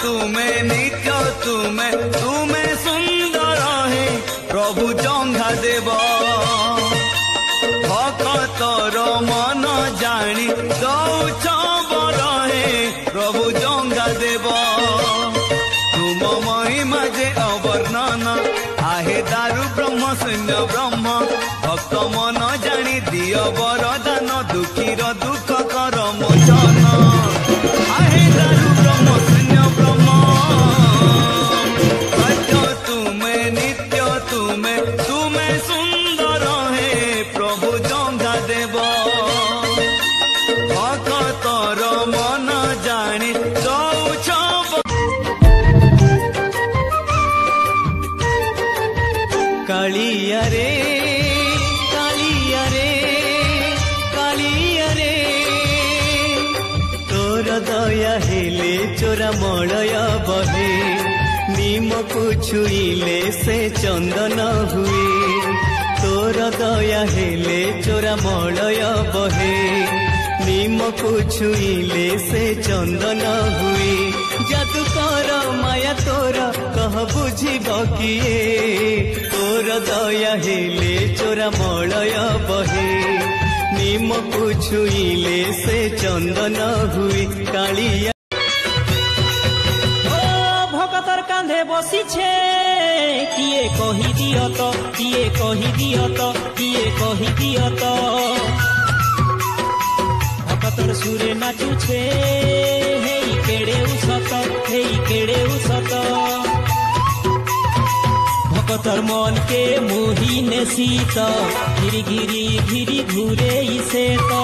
तुमे नित्य तुमे तुमे सुंदर हे प्रभु जंघा देव भक्तर मन जानी दौछ बर हे प्रभु जंघा देव तुम महिमा जे अवर्णन आहे दारु ब्रह्म शून्य ब्रह्म भक्त मन जानी दिय वरदान दुखीर दुख कर मोचन आहे दारु ब्रह्म शून्य ब्रह्म सत्य तुमे नित्य तुमे तुमे सुंदर हे प्रभु जंघा देव भक्तर मन जानी दौछ कालिया रे कालिया रे कालिया रे तोर दया हेले चोरा मलय बहे नीम को छुईले से चंदन हुए तोर दया हेले चोरा मलय बहे नीम को छुईले से चंदन हुए जादू कर माया तोर कह बुझिब किए तोर दया हेले चोरा मलय बहे नीम को छुईले से चंदन हुए कालिया भगतर कांधे बसी छे किए कही दियो तो किए कही दियो तो किए कही दियो तो भगतर सुरे नाचू छे हेई केड़े उसत भगतर मन के मोही ने सीत घिरी घिरी घिरी घूरे इसे तो